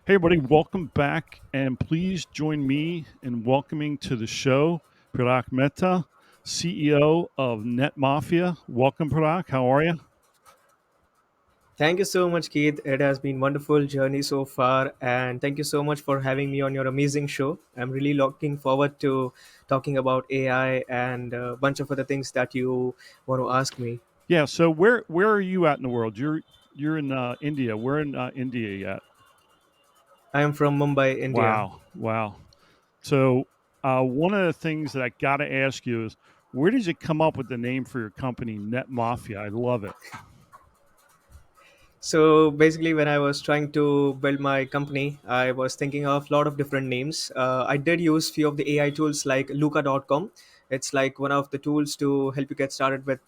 Hey, everybody, welcome back. And please join me in welcoming to the show Prerak Mehta, CEO of Net Mafia. Welcome, Prerak. How are you? Thank you so much, Keith. It has been wonderful journey so far, and thank you so much for having me on your amazing show. I'm really looking forward to talking about AI and a bunch of other things that you want to ask me. Yeah. So, where are you at in the world? You're in India. Where in India at? I am from Mumbai, India. Wow, wow. So, one of the things that I got to ask you is, where did you come up with the name for your company, Net Mafia? I love it. So basically, when I was trying to build my company, I was thinking of a lot of different names. I did use few of the AI tools like Luca.com. It's like one of the tools to help you get started with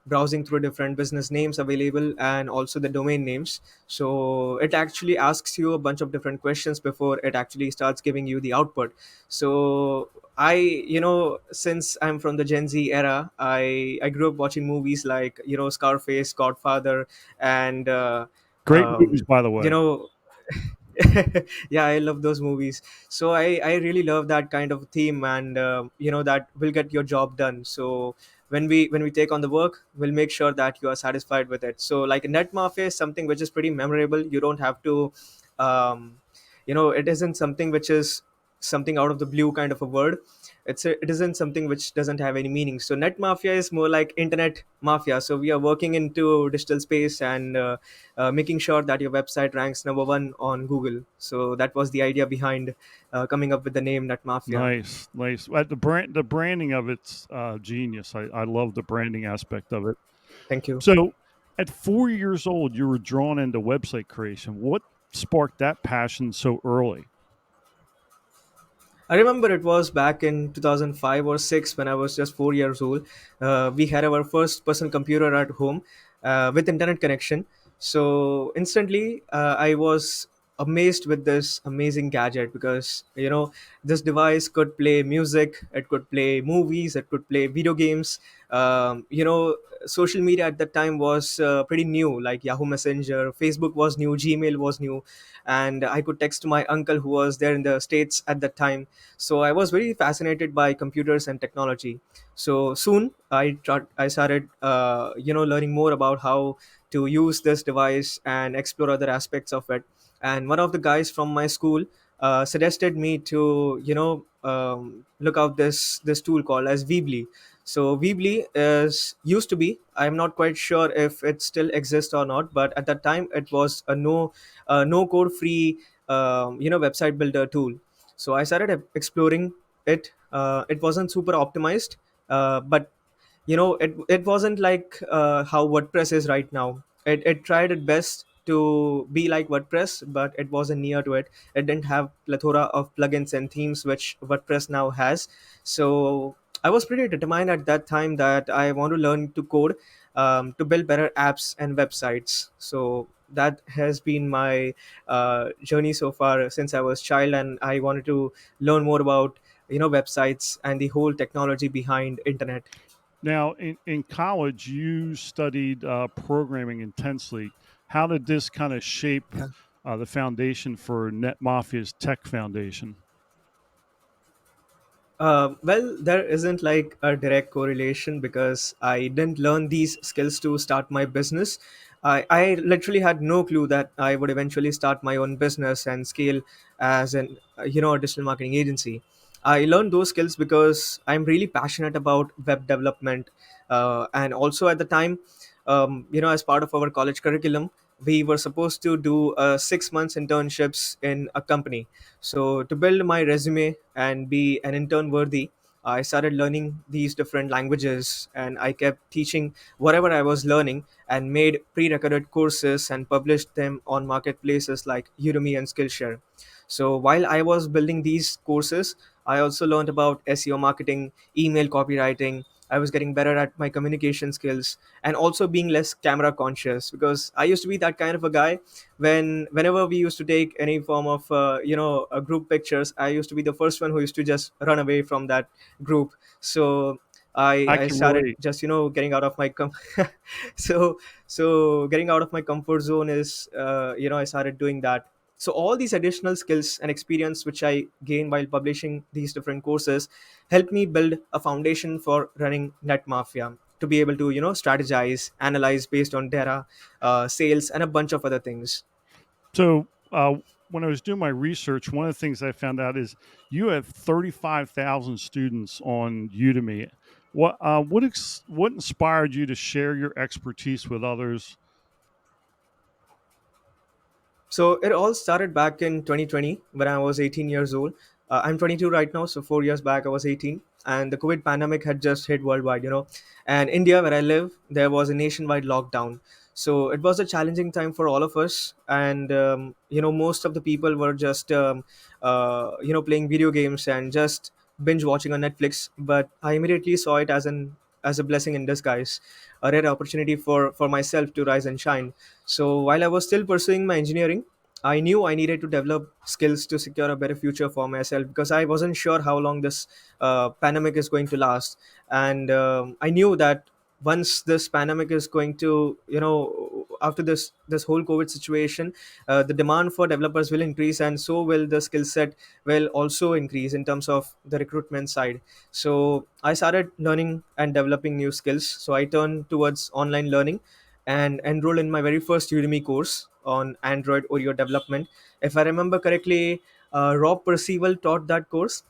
browsing through different business names available and also the domain names. So it actually asks you a bunch of different questions before it actually starts giving you the output. So since I'm from the Gen Z era, I grew up watching movies like Scarface, Godfather, and Great movies, by the you way. know yeah, I love those movies. So I really love that kind of theme, and that will get your job done. So when we take on the work, we'll make sure that you are satisfied with it. So like Net Mafia is something which is pretty memorable. You don't have to it isn't something which is something out of the blue kind of a word. It isn't something which doesn't have any meaning. So Net Mafia is more like internet mafia. So we are working into digital space and making sure that your website ranks number one on Google. So that was the idea behind coming up with the name Net Mafia. Nice, nice. The branding of it's genius. I love the branding aspect of it. Thank you. So, at 4 years old, you were drawn into website creation. What sparked that passion so early? I remember it was back in 2005 or 6 when I was just 4 years old. We had our first personal computer at home with internet connection. So instantly, I was amazed with this amazing gadget because this device could play music, it could play movies, it could play video games. Social media at that time was pretty new, like Yahoo Messenger, Facebook was new, Gmail was new, and I could text to my uncle who was there in the States at that time. So I was very fascinated by computers and technology. So soon I started learning more about how to use this device and explore other aspects of it. And one of the guys from my school suggested me to look out this tool called as Weebly. So Weebly is used to be, I'm not quite sure if it still exists or not, but at that time it was a no code free website builder tool. So I started exploring it. It wasn't super optimized, but it wasn't like how WordPress is right now. It tried its best to be like WordPress, but it wasn't near to it. It didn't have plethora of plugins and themes which WordPress now has. So I was pretty determined at that time that I want to learn to code, to build better apps and websites. So that has been my journey so far since I was child, and I wanted to learn more about websites and the whole technology behind internet. Now, in college, you studied programming intensely. How did this kind of shape the foundation for Net Mafia's tech foundation? Well, there isn't like a direct correlation because I didn't learn these skills to start my business. I literally had no clue that I would eventually start my own business and scale as an a digital marketing agency. I learned those skills because I'm really passionate about web development, and also at the time, as part of our college curriculum, we were supposed to do 6 months internships in a company. So to build my resume and be an intern worthy, I started learning these different languages, and I kept teaching whatever I was learning and made pre-recorded courses and published them on marketplaces like Udemy and Skillshare. So while I was building these courses, I also learned about SEO marketing, email copywriting. I was getting better at my communication skills and also being less camera conscious because I used to be that kind of a guy. Whenever we used to take any form of group pictures, I used to be the first one who used to just run away from that group. So I I can started relate. just getting out of my so getting out of my comfort zone is I started doing that. So all these additional skills and experience which I gained while publishing these different courses helped me build a foundation for running Net Mafia, to be able to strategize, analyze based on data, sales, and a bunch of other things. So, when I was doing my research, one of the things I found out is you have 35,000 students on Udemy. What inspired you to share your expertise with others? So it all started back in 2020 when I was 18 years old. I'm 22 right now, so 4 years back I was 18, and the COVID pandemic had just hit worldwide. And India, where I live, there was a nationwide lockdown. So it was a challenging time for all of us, and most of the people were just playing video games and just binge watching on Netflix. But I immediately saw it as a blessing in disguise, a rare opportunity for myself to rise and shine. So while I was still pursuing my engineering, I knew I needed to develop skills to secure a better future for myself, because I wasn't sure how long this pandemic is going to last. And I knew that once this pandemic is going to, after this whole COVID situation, the demand for developers will increase, and so will the skill set will also increase in terms of the recruitment side. So I started learning and developing new skills. So I turned towards online learning and enrolled in my very first Udemy course on Android Oreo development. If I remember correctly, Rob Percival taught that course.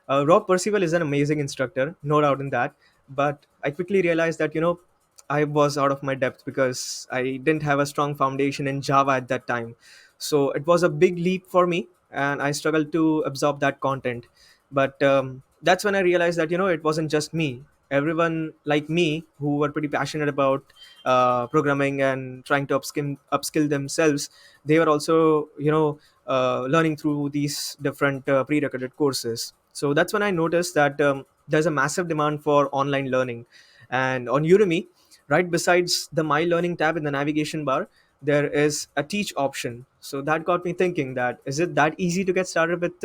Rob Percival is an amazing instructor, no doubt in that. But I quickly realized that I was out of my depth because I didn't have a strong foundation in Java at that time. So it was a big leap for me, and I struggled to absorb that content. But that's when I realized that it wasn't just me. Everyone like me who were pretty passionate about programming and trying to upskill themselves, they were also learning through these different prerecorded courses. So that's when I noticed that there's a massive demand for online learning. And on Udemy, right besides the My Learning tab in the navigation bar, there is a teach option. So that got me thinking, that is it that easy to get started with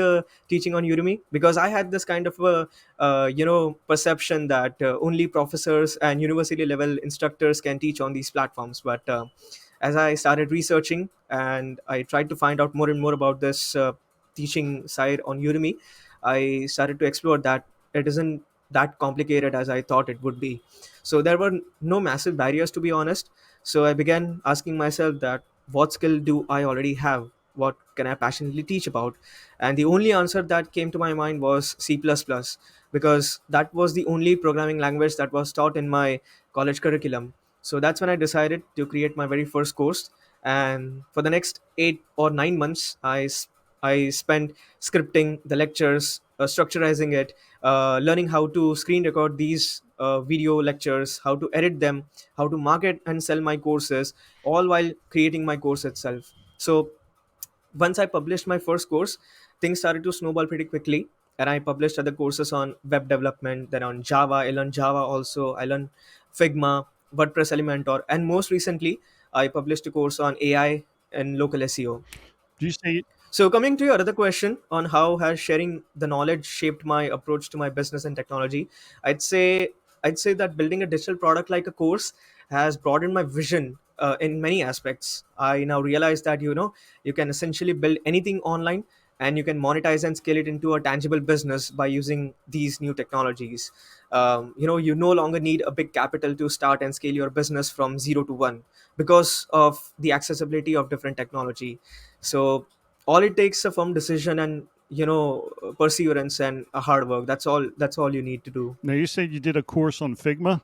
teaching on Udemy? Because I had this kind of a perception that only professors and university level instructors can teach on these platforms. But as I started researching and I tried to find out more and more about this teaching side on Udemy, I started to explore that it isn't that complicated as I thought it would be. So there were no massive barriers, to be honest. So I began asking myself that what skill do I already have? What can I passionately teach about? And the only answer that came to my mind was C++, because that was the only programming language that was taught in my college curriculum. So that's when I decided to create my very first course. And for the next 8 or 9 months, I spent scripting the lectures, structurizing it, learning how to screen record these video lectures, how to edit them, how to market and sell my courses, all while creating my course itself. So once I published my first course, things started to snowball pretty quickly. And I published other courses on web development, then on Java. I learned Java also. I learned Figma, WordPress Elementor, and most recently, I published a course on AI and local SEO. Do you say So coming to your other question on how has sharing the knowledge shaped my approach to my business and technology, I'd say I'd say that building a digital product like a course has broadened my vision in many aspects. I now realize that you can essentially build anything online, and you can monetize and scale it into a tangible business by using these new technologies. You no longer need a big capital to start and scale your business from 0 to 1, because of the accessibility of different technology. So all it takes a firm decision and perseverance and a hard work. That's all you need to do. now? You said you did a course on Figma.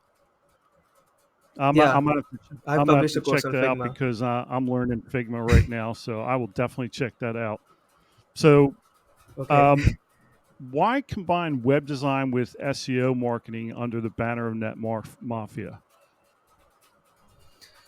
Yeah, I've I'm gonna have published to a course check on that out Figma. because I'm learning Figma right now, so I will definitely check that out. So, Okay. um, why combine web design with SEO marketing under the banner of Mafia?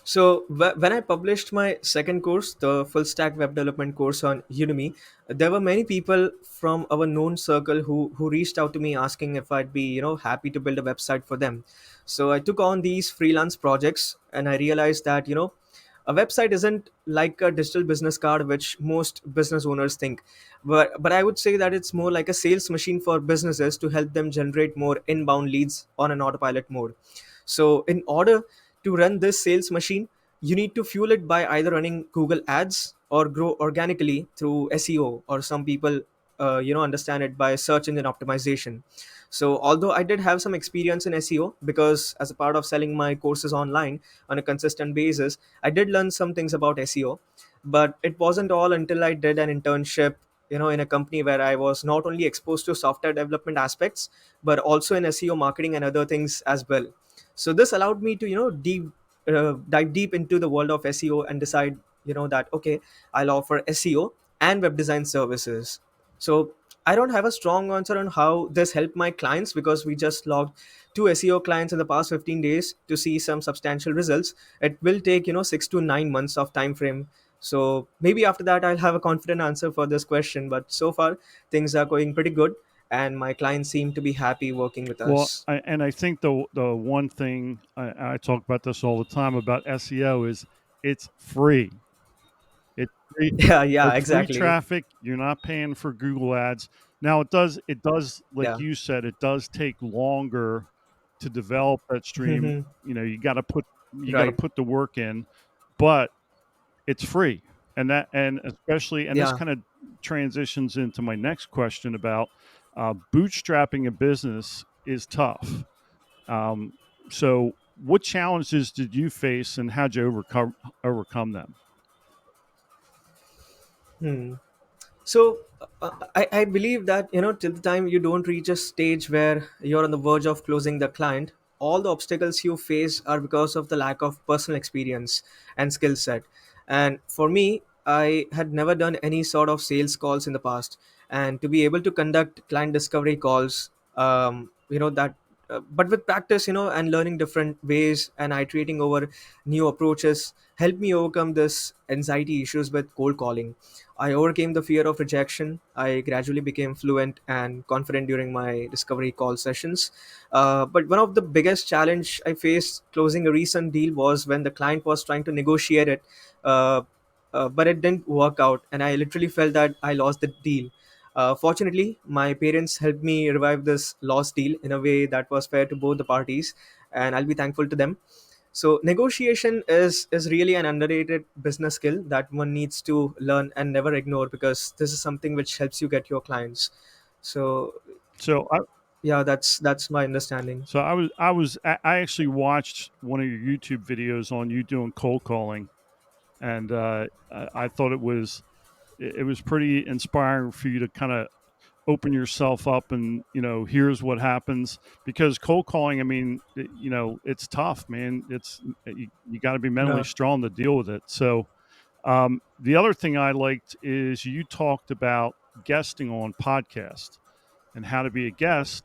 So when I published my second course, the full stack web development course on Udemy, there were many people from our known circle who reached out to me asking if I'd be happy to build a website for them. So I took on these freelance projects, and I realized that a website isn't like a digital business card, which most business owners think. But I would say that it's more like a sales machine for businesses to help them generate more inbound leads on an autopilot mode. So in order to run this sales machine, you need to fuel it by either running Google ads, or grow organically through SEO, or some people understand it by search engine optimization. So although I did have some experience in SEO, because as a part of selling my courses online on a consistent basis, I did learn some things about SEO. But it wasn't all until I did an internship, in a company where I was not only exposed to software development aspects, but also in SEO marketing and other things as well. So this allowed me to dive deep into the world of SEO and decide, that okay, I'll offer SEO and web design services. So I don't have a strong answer on how this helped my clients, because we just logged two SEO clients in the past 15 days to see some substantial results. It will take 6 to 9 months of time frame. So maybe after that I'll have a confident answer for this question. But so far things are going pretty good, and my clients seem to be happy working with Well, us. I think the one thing I talk about this all the time about SEO is it's free. It's free. Yeah, yeah, It's free exactly. traffic. You're not paying for Google Ads. Now it does like Yeah. you said, it does take longer to develop that stream. You know, you gotta Right. put the work in, but it's free. And especially and this Yeah. kind of transitions into my next question about bootstrapping a business is tough. Um, so what challenges did you face and how'd you overcome them? Hmm. So I believe that till the time you don't reach a stage where you're on the verge of closing the client, all the obstacles you face are because of the lack of personal experience and skill set. And for me, I had never done any sort of sales calls in the past, and to be able to conduct client discovery calls, that but with practice, and learning different ways and iterating over new approaches, helped me overcome this anxiety issues with cold calling. I overcame the fear of rejection. I gradually became fluent and confident during my discovery call sessions. But one of the biggest challenge I faced closing a recent deal was when the client was trying to negotiate it, uh, but it didn't work out, and I literally felt that I lost the deal. Fortunately, my parents helped me revive this lost deal in a way that was fair to both the parties, and I'll be thankful to them. So negotiation is really an underrated business skill that one needs to learn and never ignore, because this is something which helps you get your clients. So So I yeah, that's my understanding. so I actually watched one of your YouTube videos on you doing cold calling, and I thought it was pretty inspiring for you to kind of open yourself up and here's what happens because cold calling, I mean, it's tough, man. You got to be mentally Yeah. strong to deal with it. So the other thing I liked is you talked about guesting on podcast and how to be a guest.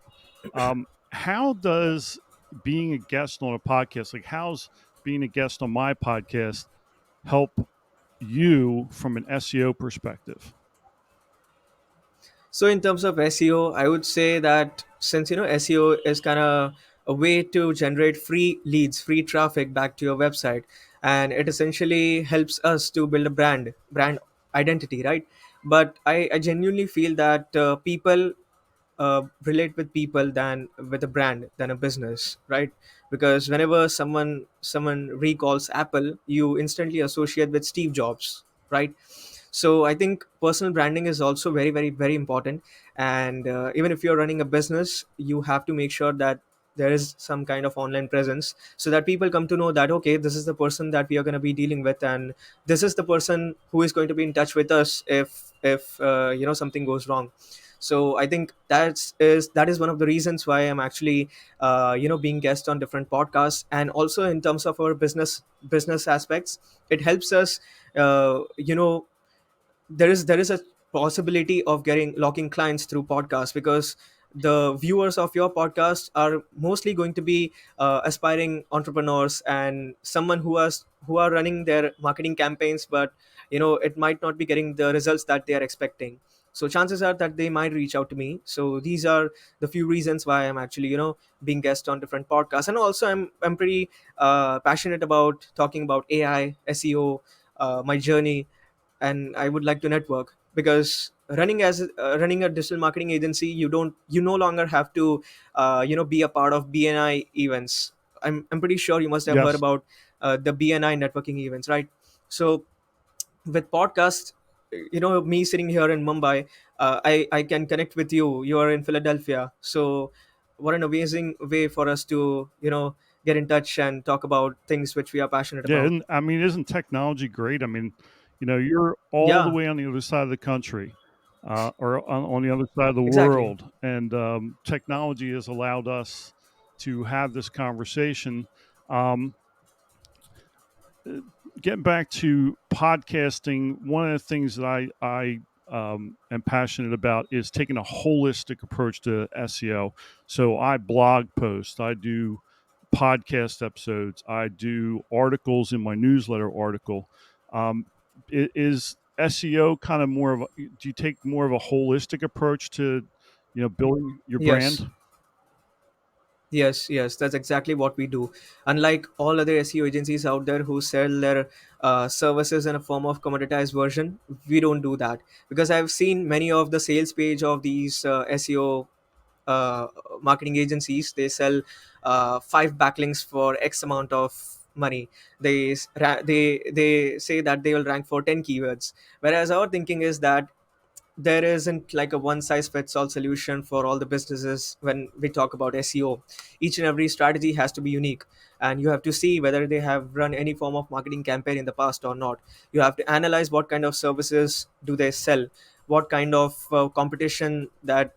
How does being a guest on a podcast, like how's being a guest on my podcast help you from an SEO perspective? So in terms of SEO, I would say that since SEO is kind of a way to generate free leads, free traffic back to your website, and it essentially helps us to build a brand identity, right? But I genuinely feel that people relate with people than with a brand than a business, right? Because whenever someone recalls Apple, you instantly associate with Steve Jobs, right? So I think personal branding is also very, very, very important. And even if you're running a business, you have to make sure that there is some kind of online presence, so that people come to know that okay, this is the person that we are going to be dealing with, and this is the person who is going to be in touch with us if something goes wrong. So I think that is one of the reasons why I'm actually being guest on different podcasts. And also in terms of our business aspects, it helps us there is a possibility of getting locking clients through podcasts, because the viewers of your podcast are mostly going to be aspiring entrepreneurs and someone who are running their marketing campaigns, but it might not be getting the results that they are expecting. So chances are that they might reach out to me. So these are the few reasons why I'm actually being guest on different podcasts. And also I'm pretty passionate about talking about AI, SEO, my journey, and I would like to network, because running a digital marketing agency, you no longer have to be a part of BNI events. I'm pretty sure you must have heard Yes. about the BNI networking events, right? So With podcasts, me sitting here in Mumbai, I can connect with you. You are in Philadelphia, so what an amazing way for us to get in touch and talk about things which we are passionate Yeah, about. and I mean, isn't technology great? I mean, you're all the Yeah, way on the other side of the country, or on the other side of the exactly. world, and technology has allowed us to have this conversation. Um, uh, Getting back to podcasting, one of the things that I am passionate about is taking a holistic approach to SEO. So I blog post, I do podcast episodes, I do articles in my newsletter article. Um, is SEO kind of more of a, do you take more of a holistic approach to building your Yes. brand? Yes, that's exactly what we do. Unlike all other SEO agencies out there who sell their services in a form of commoditized version, we don't do that, because I've seen many of the sales page of these SEO uh, marketing agencies. They sell five backlinks for X amount of money. They say that they will rank for 10 keywords, whereas our thinking is that there isn't like a one size fits all solution for all the businesses. When we talk about SEO, each and every strategy has to be unique, and you have to see whether they have run any form of marketing campaign in the past or not. You have to analyze what kind of services do they sell, what kind of competition that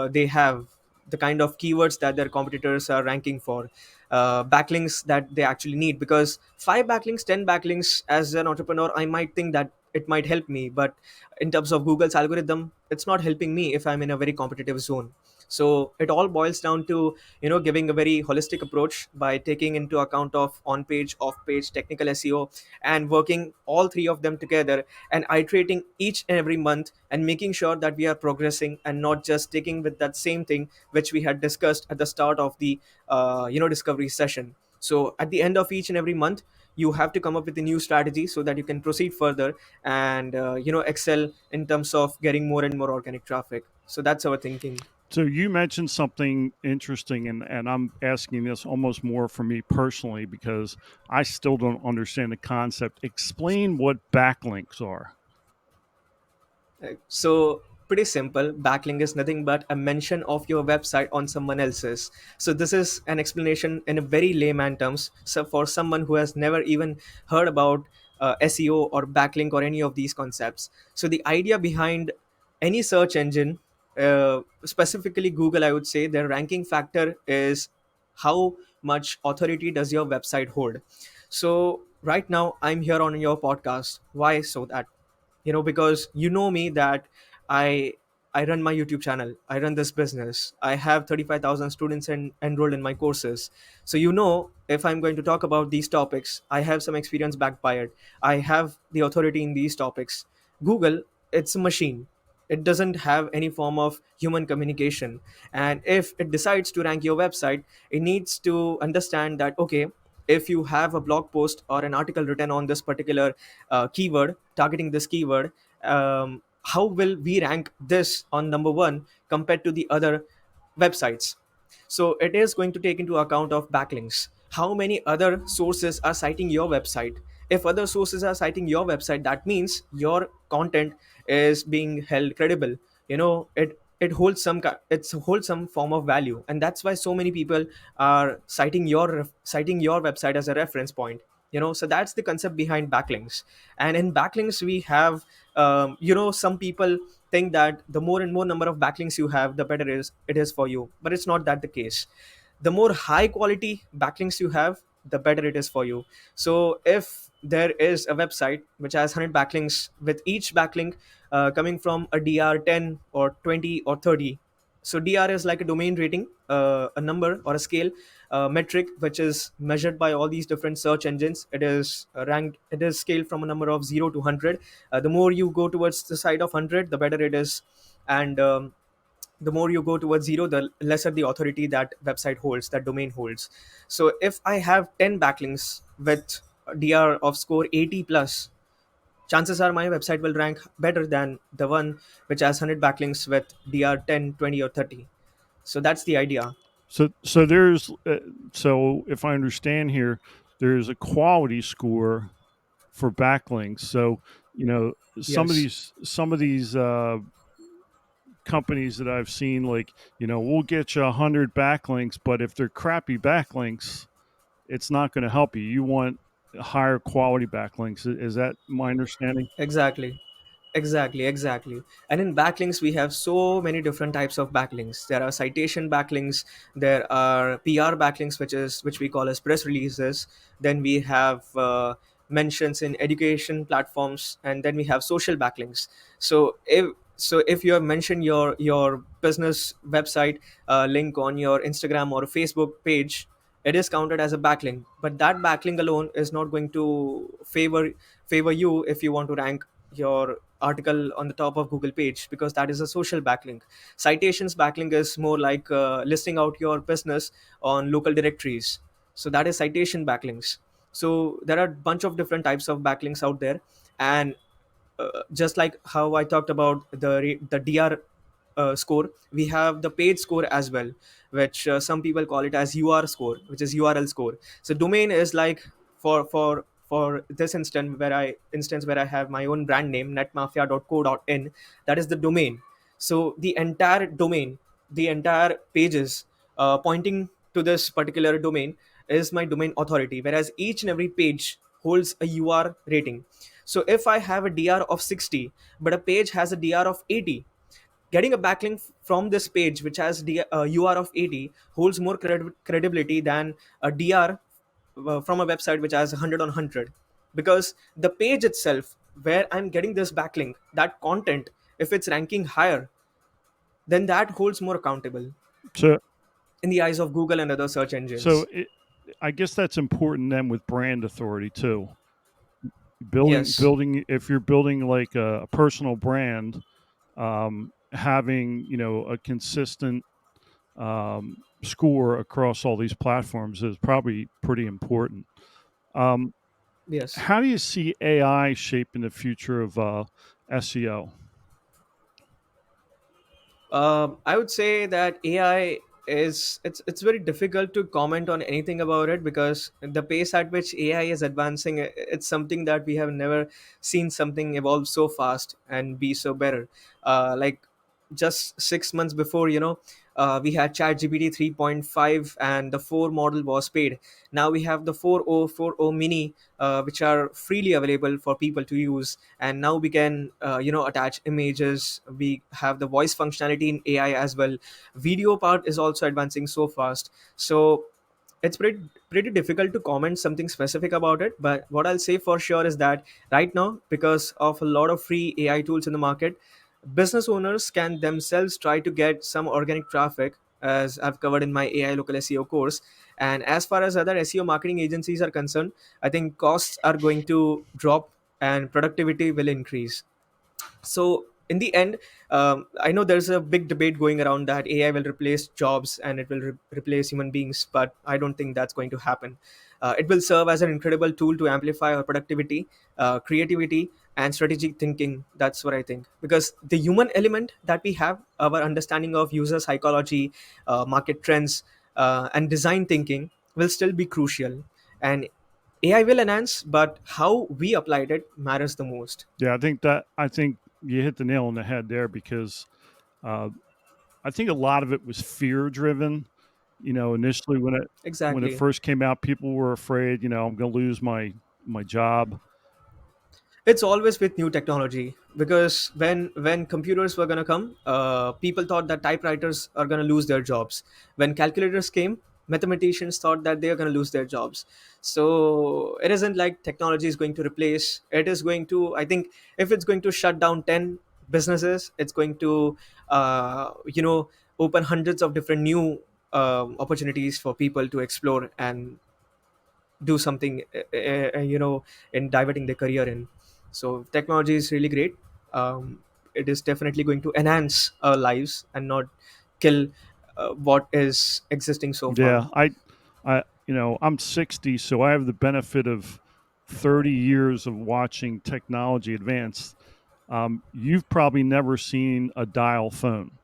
they have, the kind of keywords that their competitors are ranking for, backlinks that they actually need. Because five backlinks, 10 backlinks, as an entrepreneur, I might think that it might help me, but in terms of Google's algorithm, it's not helping me if I'm in a very competitive zone. So it all boils down to giving a very holistic approach by taking into account of on page, off page, technical SEO, and working all three of them together and iterating each and every month and making sure that we are progressing and not just sticking with that same thing which we had discussed at the start of the discovery session. So at the end of each and every month, you have to come up with a new strategy so that you can proceed further and excel in terms of getting more and more organic traffic. So that's our thinking. So you mentioned something interesting, and I'm asking this almost more for me personally because I still don't understand the concept. Explain what backlinks are. Right. So pretty simple. Backlink is nothing but a mention of your website on someone else's. So this is an explanation in a very layman terms. So for someone who has never even heard about SEO or backlink or any of these concepts. So the idea behind any search engine, specifically Google, I would say their ranking factor is how much authority does your website hold. So right now I'm here on your podcast. Why? So that because me that i I run my YouTube channel, I run this business, I have 35,000 students enrolled in my courses. So if I'm going to talk about these topics, I have some experience backed by it. I have the authority in these topics. Google, it's a machine. It doesn't have any form of human communication, and if it decides to rank your website, it needs to understand that, okay, if you have a blog post or an article written on this particular keyword, targeting this keyword, how will we rank this on number one compared to the other websites? So it is going to take into account of backlinks. How many other sources are citing your website? If other sources are citing your website, that means your content is being held credible. It holds it's holds some form of value, and that's why so many people are citing your website as a reference point. So that's the concept behind backlinks. And in backlinks we have, some people think that the more and more number of backlinks you have, the better it is for you, but it's not that the case. The more high quality backlinks you have, the better it is for you. So if there is a website which has 100 backlinks, with each backlink coming from a dr 10 or 20 or 30. So dr is like a domain rating, a number or a scale, metric which is measured by all these different search engines. It is ranked, it is scaled from a number of 0 to 100. The more you go towards the side of 100, the better it is. And the more you go towards zero, the lesser the authority that website holds, that domain holds. So if I have 10 backlinks with a dr of score 80 plus, chances are my website will rank better than the one which has 100 backlinks with dr 10, 20, or 30. So that's the idea. So there's so if I understand here, there's a quality score for backlinks. So You know, some of Yes. these companies that I've seen, like, we'll get you 100 backlinks, but if they're crappy backlinks, it's not going to help you. You want higher quality backlinks. Is that my understanding? Exactly. Exactly. And in backlinks, we have so many different types of backlinks. There are citation backlinks, there are PR backlinks, which we call as press releases. Then we have mentions in education platforms, and then we have social backlinks. So if you have mentioned your business website link on your Instagram or Facebook page, it is counted as a backlink. But that backlink alone is not going to favor you if you want to rank your article on the top of Google page, because that is a social backlink. Citations backlink is more like listing out your business on local directories, so that is citation backlinks. So there are a bunch of different types of backlinks out there. And just like how I talked about the DR score, we have the page score as well, which some people call it as UR score, which is URL score. So domain is like, for this instance where I have my own brand name, netmafia.co.in, that is the domain. So the entire domain, the entire pages pointing to this particular domain is my domain authority, whereas each and every page holds a UR rating. So if I have a DR of 60, but a page has a DR of 80, getting a backlink from this page which has UR of 80 holds more credibility than a DR from a website which has 100 on 100. Because the page itself where I'm getting this backlink, that content, if it's ranking higher, then that holds more accountable So, in the eyes of Google and other search so engines. I guess that's important then with brand authority too. Yes. Building, if you're building like a personal brand, having a consistent score across all these platforms is probably pretty important. Um, Yes. how do you see AI shaping the future of SEO? I would say that AI is, it's very difficult to comment on anything about it, because the pace at which AI is advancing, it's something that we have never seen something evolve so fast and be so better. Like just 6 months before, we had ChatGPT 3.5 and the 4 model was paid. Now we have the 4.0 mini, which are freely available for people to use. And now we can attach images. We have the voice functionality in AI as well. Video part is also advancing so fast. So it's pretty difficult to comment something specific about it. But what I'll say for sure is that right now, because of a lot of free AI tools in the market, business owners can themselves try to get some organic traffic, as I've covered in my AI local SEO course. And as far as other SEO marketing agencies are concerned, I think costs are going to drop and productivity will increase. So in the end, I know there's a big debate going around that AI will replace jobs and it will replace human beings, but I don't think that's going to happen. It will serve as an incredible tool to amplify our productivity, creativity, and strategic thinking. That's what I think, because the human element that we have, our understanding of user psychology, market trends, and design thinking, will still be crucial. And AI will enhance, but how we applied it matters the most. Yeah, I think you hit the nail on the head there because uh, I think a lot of it was fear driven. Initially when it Exactly. first came out, people were afraid. I'm going to lose my job. It's always with new technology, because when computers were going to come, people thought that typewriters are going to lose their jobs. When calculators came, mathematicians thought that they are going to lose their jobs. So it isn't like technology is going to replace, it is going to, I think, if it's going to shut down 10 businesses, it's going to open hundreds of different new opportunities for people to explore and do something in diverting their career in. So technology is really great. It is definitely going to enhance our lives and not kill what is existing so far. Yeah, I'm 60, so I have the benefit of 30 years of watching technology advance. You've probably never seen a dial phone.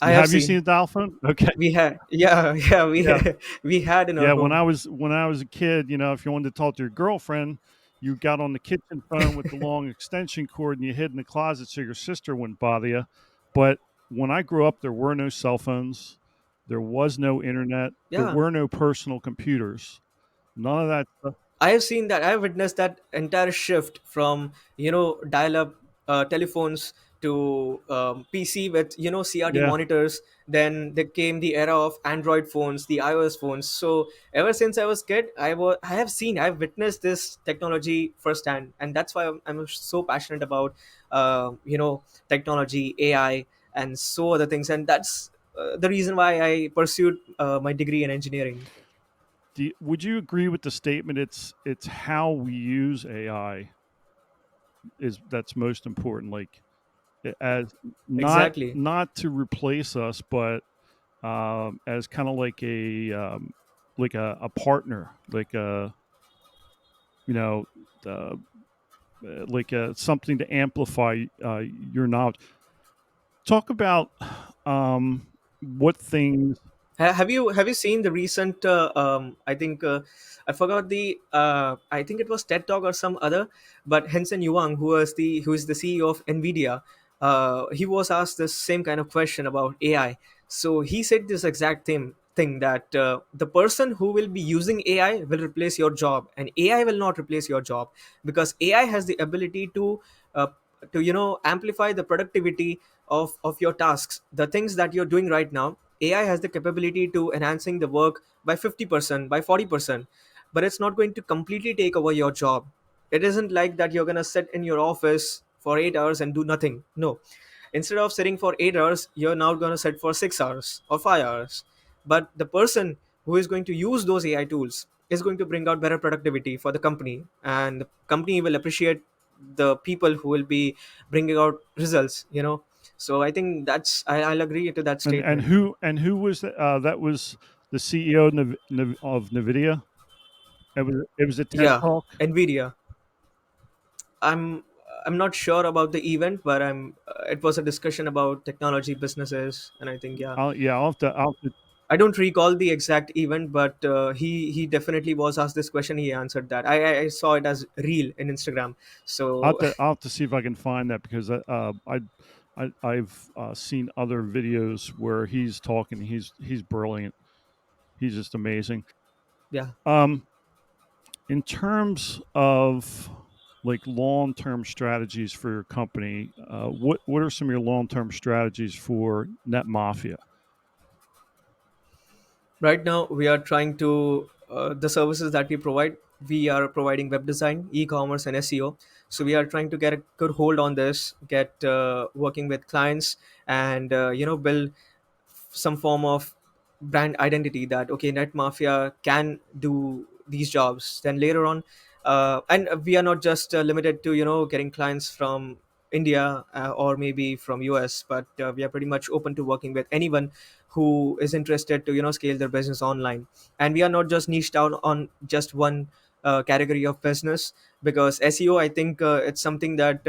I have Have you seen seen, a dial phone? Okay. we had, yeah, yeah, we Yeah. we had in our Yeah, home. when I was a kid, if you wanted to talk to your girlfriend, You got on the kitchen phone with the long extension cord and you hid in the closet so your sister wouldn't bother you. But when I grew up, there were no cell phones, there was no internet, there Yeah, were no personal computers, none of that stuff. I have seen that. I have witnessed that entire shift from dial-up telephones to PC with CRT Yeah. monitors. Then there came the era of Android phones, the iOS phones. So ever since I was kid, I have seen, I've witnessed this technology firsthand, and that's why I'm so passionate about technology, AI, and so other things. And that's the reason why I pursued my degree in engineering. Would you agree with the statement? It's how we use AI is that's most important. Like as Exactly. not to replace us, but as kind of like a partner, like a you know uh, like something to amplify your knowledge. Talk about what things. Have you seen the recent? I think I forgot the. I think it was TED Talk or some other. But Henson Yuang, who is the CEO of Nvidia, he was asked the same kind of question about AI. So he said this exact thing that the person who will be using AI will replace your job, and AI will not replace your job, because AI has the ability uh, to amplify the productivity of your tasks, the things that you're doing right now. AI has the capability to enhancing the work by 50%, by 40%, but it's not going to completely take over your job. It isn't like that you're going to sit in your office for 8 hours and do nothing. No. Instead of sitting for 8 hours, you're now going to sit for 6 hours or 5 hours. But the person who is going to use those AI tools is going to bring out better productivity for the company, and the company will appreciate the people who will be bringing out results. So I think I'll agree to that And statement. who was that? That was the CEO of Nvidia. It was a TED Yeah, talk. Nvidia. I'm i'm not sure about the event, but it was a discussion about technology businesses, and I think, yeah. Yeah, I'll have to I don't recall the exact event, but he definitely was asked this question. He answered that. I saw it as reel in Instagram. So I'll have to see if I can find that because I've seen other videos where he's talking. He's brilliant. He's just amazing. yeah. Um, in terms of like long term strategies for your company, what are some of your long term strategies for Net Mafia? Right now, we are trying to the services that we provide. We are providing web design, e-commerce, and SEO. So we are trying to get a good hold on this, get working with clients, and build some form of brand identity that, okay, Net Mafia can do these jobs. Then later on, and we are not just limited to getting clients from India, or maybe from US, but we are pretty much open to working with anyone who is interested to scale their business online. And we are not just niched out on just one category of business, because SEO, I think, it's something that,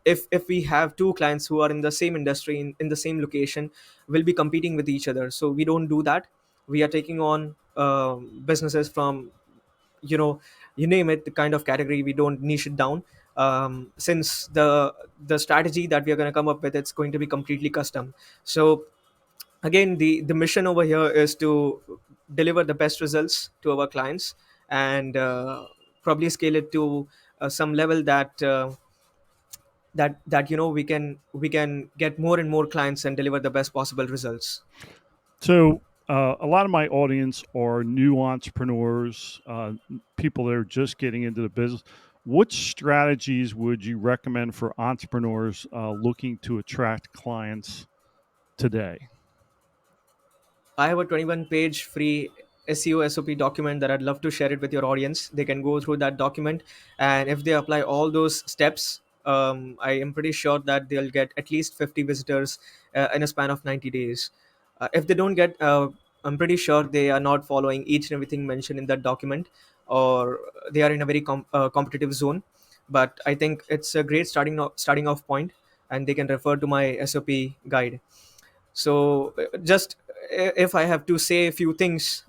if we have two clients who are in the same industry, in the same location, will be competing with each other. So we don't do that. We are taking on businesses from, you know you name it, the kind of category. We don't niche it down, since the strategy that we are going to come up with, it's going to be completely custom. So again, the mission over here is to deliver the best results to our clients, and probably scale it to some level that we can get more and more clients and deliver the best possible results. So, a lot of my audience are new entrepreneurs, people that are just getting into the business. What strategies would you recommend for entrepreneurs looking to attract clients today? I have a 21-page free SEO SOP document that I'd love to share it with your audience. They can go through that document, and if they apply all those steps, I am pretty sure that they'll get at least 50 visitors in a span of 90 days. If they don't get, I'm pretty sure they are not following each and everything mentioned in that document, or they are in a very competitive zone. But I think it's a great starting off point, and they can refer to my SOP guide. So just if I have to say a few things,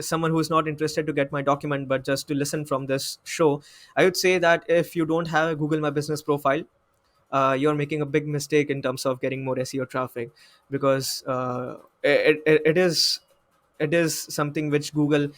someone who is not interested to get my document but just to listen from this show, I would say that if you don't have a Google My Business profile, you're making a big mistake in terms of getting more SEO traffic, because it is something which Google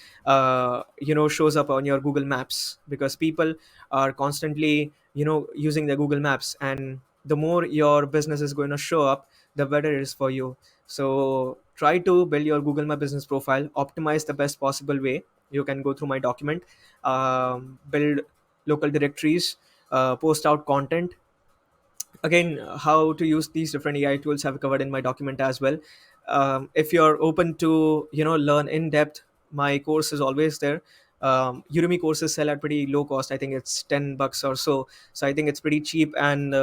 shows up on your Google Maps, because people are constantly using the Google Maps, and the more your business is going to show up, the better it is for you. So try to build your Google My Business profile, optimize the best possible way. You can go through my document, build local directories, post out content. Again, how to use these different AI tools have covered in my document as well. If you're open to learn in depth, my course is always there. Udemy courses sell at pretty low cost. I think it's $10 or so. So I think it's pretty cheap and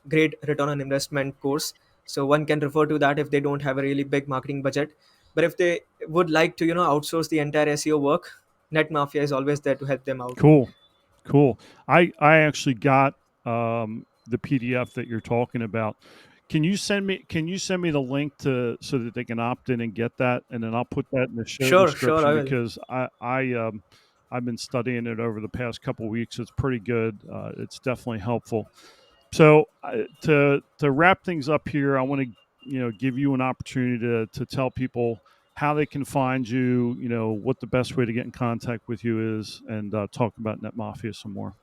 great return on investment course. So one can refer to that if they don't have a really big marketing budget. But if they would like to outsource the entire SEO work, Net Mafia is always there to help them out. Cool. Cool. I actually got the PDF that you're talking about. Can you send me the link to so that they can opt in and get that, and then I'll put that in the show Sure, description I will. because I've been studying it over the past couple weeks. It's pretty good. It's definitely helpful. So to wrap things up here, I want to give you an opportunity to tell people how they can find you. What the best way to get in contact with you is, and talk about Net Mafia some more.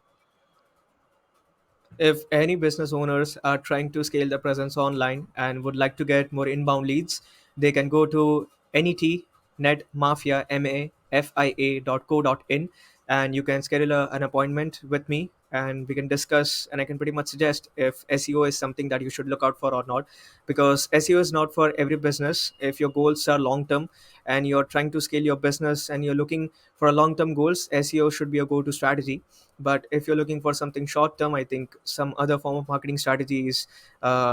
If any business owners are trying to scale their presence online and would like to get more inbound leads, they can go to netmafia.co.in, and you can schedule an appointment with me, and we can discuss, and I can pretty much suggest if SEO is something that you should look out for or not, because SEO is not for every business. If your goals are long term and you're trying to scale your business and you're looking for a long term goals, SEO should be a go to strategy. But if you're looking for something short term, I think some other form of marketing strategies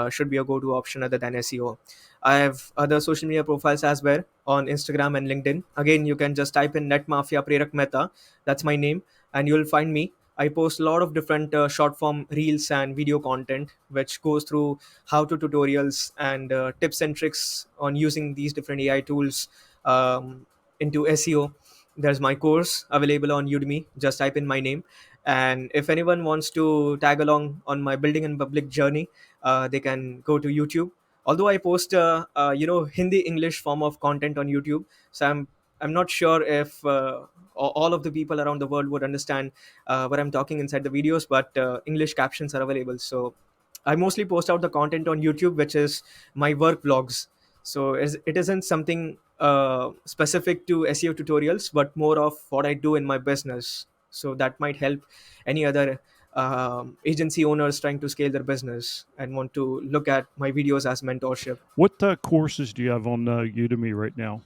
should be a go-to option other than SEO. I have other social media profiles as well on Instagram and LinkedIn. Again, you can just type in Net Mafia Prerak Mehta, that's my name, and you'll find me. I post a lot of different short form reels and video content which goes through how to tutorials and tips and tricks on using these different AI tools into SEO. There's my course available on Udemy. Just type in my name. And if anyone wants to tag along on my building and public journey, they can go to YouTube. Although I post, Hindi English form of content on YouTube, so I'm not sure if all of the people around the world would understand what I'm talking inside the videos, but English captions are available. So I mostly post out the content on YouTube, which is my work vlogs. So it isn't something specific to SEO tutorials, but more of what I do in my business. So that might help any other agency owners trying to scale their business and want to look at my videos as mentorship. What courses do you have on Udemy right now?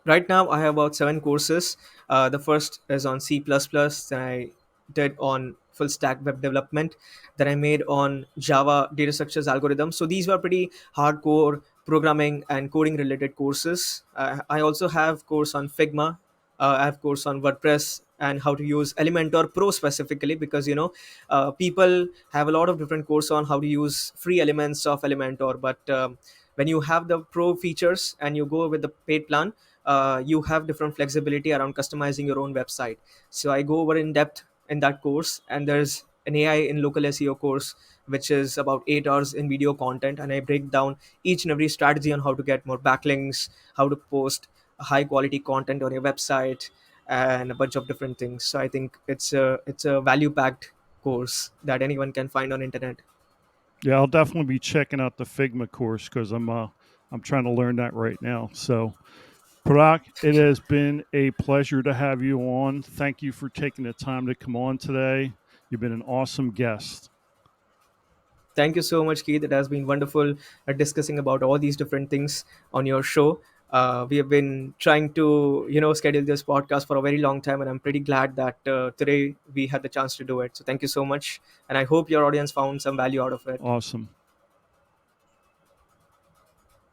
Right now I have about 7 courses. The first is on C++, then I did on full stack web development, then I made on Java data structures algorithms. So these were pretty hardcore programming and coding related courses. I also have course on Figma. I have course on WordPress and how to use Elementor Pro specifically, because people have a lot of different course on how to use free elements of Elementor, but when you have the pro features and you go with the paid plan, you have different flexibility around customizing your own website. So I go over in depth in that course, and there's an AI in local SEO course which is about 8 hours in video content, and I break down each and every strategy on how to get more backlinks, how to post high quality content on your website, and a bunch of different things. So I think it's a value packed course that anyone can find on internet. Yeah, I'll definitely be checking out the Figma course because I'm trying to learn that right now. So, Parag, it has been a pleasure to have you on. Thank you for taking the time to come on today. You've been an awesome guest. Thank you so much, Keith. It has been wonderful discussing about all these different things on your show. We have been trying to, schedule this podcast for a very long time, and I'm pretty glad that today we had the chance to do it. So thank you so much, and I hope your audience found some value out of it. Awesome.